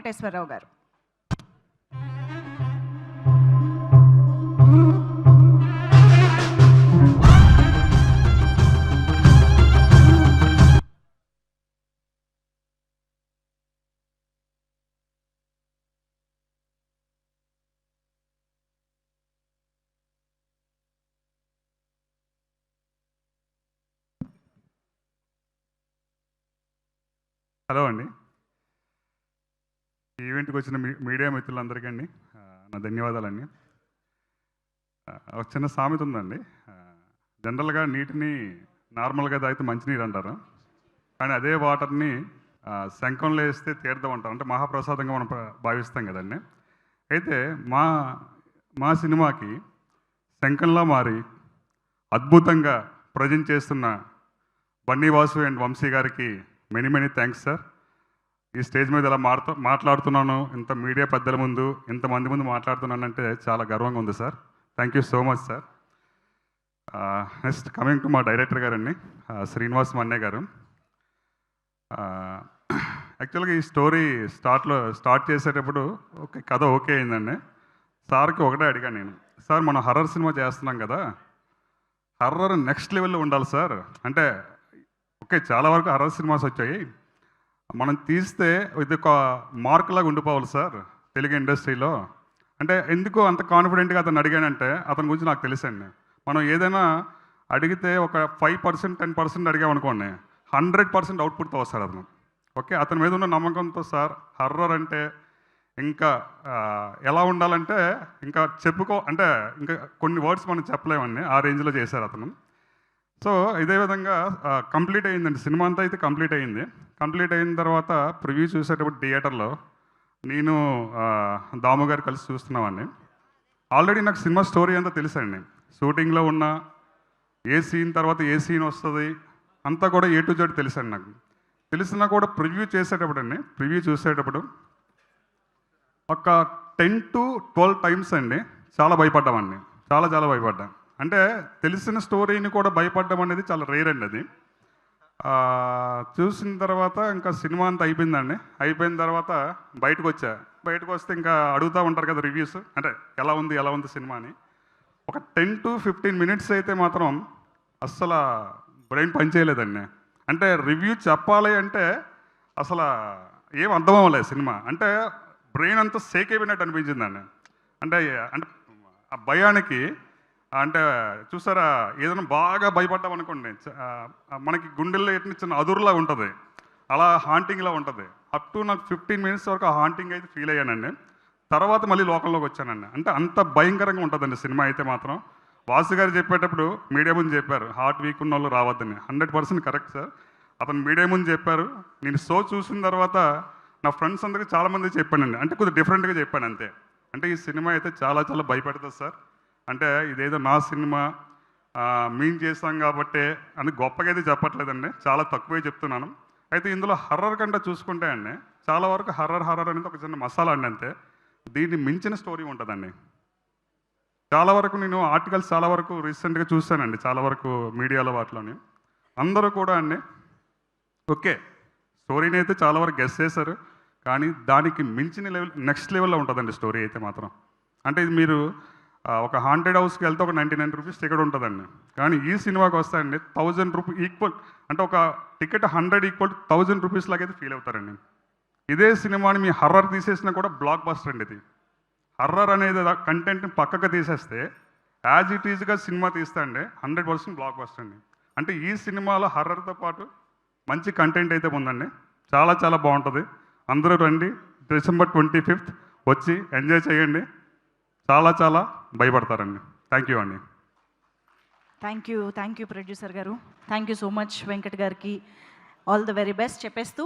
వెంకటేశ్వరరావు గారు. హలో అండి. ఈవెంట్కి వచ్చిన మీడియా మిత్రులందరికీ అండి నా ధన్యవాదాలండి. ఒక చిన్న సామెత ఉందండి. జనరల్గా నీటిని నార్మల్గా తాగితే మంచినీరు అంటారు, కానీ అదే వాటర్ని శంఖంలో వేస్తే తీర్థం అంటారు, అంటే మహాప్రసాదంగా మనం భావిస్తాం కదండి. అయితే మా సినిమాకి శంఖంలా మారి అద్భుతంగా ప్రజెంట్ చేస్తున్న బన్నీ వాసు అండ్ వంశీ గారికి మెనీ థ్యాంక్స్ సార్. ఈ స్టేజ్ మీద ఇలా మాట్లాడుతున్నాను, ఇంత మీడియా పెద్దల ముందు, ఇంతమంది ముందు మాట్లాడుతున్నానంటే చాలా గర్వంగా ఉంది sir. Thank you so much sir. Next coming to మా డైరెక్టర్ గారండి, శ్రీనివాస్ మన్నే గారు. యాక్చువల్గా ఈ స్టోరీ స్టార్ట్ చేసేటప్పుడు ఒక కథ ఓకే అయిందండి. సార్కి ఒకటే అడిగాను నేను, సార్ మనం హర్రర్ సినిమా చేస్తున్నాం కదా, హర్రర్ నెక్స్ట్ లెవెల్లో ఉండాలి సార్. అంటే ఓకే, చాలా వరకు హర్రర్ సినిమాస్ వచ్చాయి, మనం తీస్తే ఇది ఒక మార్క్ లాగా ఉండిపోవాలి సార్ తెలుగు ఇండస్ట్రీలో. అంటే ఎందుకు అంత కాన్ఫిడెంట్గా అతను అడిగానంటే అతని గురించి నాకు తెలుసండి. మనం ఏదైనా అడిగితే ఒక 5% 10% అడిగామనుకోండి, 100% అవుట్పుట్తో వస్తాడు అతను. ఓకే, అతని మీద ఉన్న నమ్మకంతో సార్ హర్రర్ అంటే ఇంకా ఎలా ఉండాలంటే ఇంకా అంటే ఇంకా కొన్ని వర్డ్స్ మనం చెప్పలేమండి, ఆ రేంజ్లో చేశారు అతను. సో ఇదే విధంగా కంప్లీట్ అయ్యిందండి, సినిమా అంతా అయితే కంప్లీట్ అయ్యింది. కంప్లీట్ అయిన తర్వాత ప్రివ్యూ చూసేటప్పుడు థియేటర్లో నేను దాము గారు కలిసి చూస్తున్నామండి. ఆల్రెడీ నాకు సినిమా స్టోరీ అంతా తెలుసండి, షూటింగ్లో ఉన్న ఏ సీన్ తర్వాత ఏ సీన్ వస్తుంది అంతా కూడా A to Z తెలుసండి నాకు. తెలిసినా కూడా ప్రివ్యూ చూసేటప్పుడు ఒక 10 to 12 టైమ్స్ అండి చాలా భయపడ్డామండి, చాలా భయపడ్డాం. అంటే తెలిసిన స్టోరీని కూడా భయపడడం అనేది చాలా రేర్ అండి. అది చూసిన తర్వాత ఇంకా సినిమా అంతా అయిపోయిందండి. అయిపోయిన తర్వాత బయటకు వస్తే ఇంకా అడుగుతూ ఉంటారు కదా రివ్యూస్, అంటే ఎలా ఉంది సినిమా అని. ఒక 10 to 15 మినిట్స్ అయితే మాత్రం అస్సలు బ్రెయిన్ పనిచేయలేదండి. అంటే రివ్యూ చెప్పాలి అంటే అసలు ఏం అర్థం అవ్వలేదు సినిమా. అంటే బ్రెయిన్ అంతా షేక్ అయిపోయినట్టు అనిపించిందండి. అంటే ఆ భయానికి, అంటే చూసారా, ఏదైనా బాగా భయపడ్డాం అనుకోండి, మనకి గుండెల్లో ఎట్టిన చిన్న అదురులా ఉంటుంది, అలా హాంటింగ్లా ఉంటుంది. అప్ టు నాకు 15 మినిట్స్ వరకు ఆ హాంటింగ్ అయితే ఫీల్ అయ్యానండి. తర్వాత మళ్ళీ లోకంలోకి వచ్చానండి. అంటే అంత భయంకరంగా ఉంటుందండి సినిమా అయితే మాత్రం. వాసు గారు చెప్పేటప్పుడు మీడియా ముందు చెప్పారు, హార్ట్ వీక్ ఉన్న వాళ్ళు రావద్దని. 100% కరెక్ట్ సార్. అతను మీడియా ముందు చెప్పారు. నేను షో చూసిన తర్వాత నా ఫ్రెండ్స్ అందరికీ చాలామంది చెప్పానండి, అంటే కొద్దిగా డిఫరెంట్గా చెప్పాను అంతే. అంటే ఈ సినిమా అయితే చాలా భయపెడుతుంది సార్. అంటే ఇదేదో నా సినిమా మేము చేస్తాం కాబట్టి అని గొప్పగా అయితే చెప్పట్లేదండి, చాలా తక్కువే చెప్తున్నాను. అయితే ఇందులో హర్రర్ కంటే చూసుకుంటే అండి చాలా వరకు హర్రర్ అనేది ఒక చిన్న మసాలా అండి అంతే. దీన్ని మించిన స్టోరీ ఉంటుందండి. చాలా వరకు నేను ఆర్టికల్స్ చాలా వరకు రీసెంట్గా చూశానండి, చాలా వరకు మీడియాలో వాటిలోని. అందరూ కూడా అండి ఓకే స్టోరీని అయితే చాలా వరకు గెస్ చేశారు, కానీ దానికి మించిన నెక్స్ట్ లెవెల్లో ఉంటుందండి స్టోరీ అయితే మాత్రం. అంటే ఇది మీరు ఒక హాంటెడ్ హౌస్కి వెళ్తే ఒక 99 రూపీస్ టికెట్ ఉంటుందండి, కానీ ఈ సినిమాకి వస్తాయండి 1000 రూపీస్ ఈక్వల్, అంటే ఒక టికెట్ 100 ఈక్వల్ 1000 రూపీస్ లాగైతే ఫీల్ అవుతారండి. ఇదే సినిమాని మీ హర్రర్ తీసేసినా కూడా బ్లాక్ బస్టర్ అండి ఇది. హర్రర్ అనేది కంటెంట్ని పక్కకు తీసేస్తే యాజ్ ఇట్ ఈజ్గా సినిమా తీస్తే అండి 100% బ్లాక్ బస్టర్ అండి. అంటే ఈ సినిమాలో హర్రర్తో పాటు మంచి కంటెంట్ అయితే ఉందండి, చాలా బాగుంటుంది. అందరూ రండి, December 25th వచ్చి ఎంజాయ్ చేయండి, చాలా భయపడతారండి. థ్యాంక్ యూ అండి. థ్యాంక్ యూ ప్రొడ్యూసర్ గారు. Thank you so much Venkat గారికి. ఆల్ ద వెరీ బెస్ట్ చెప్పేస్తూ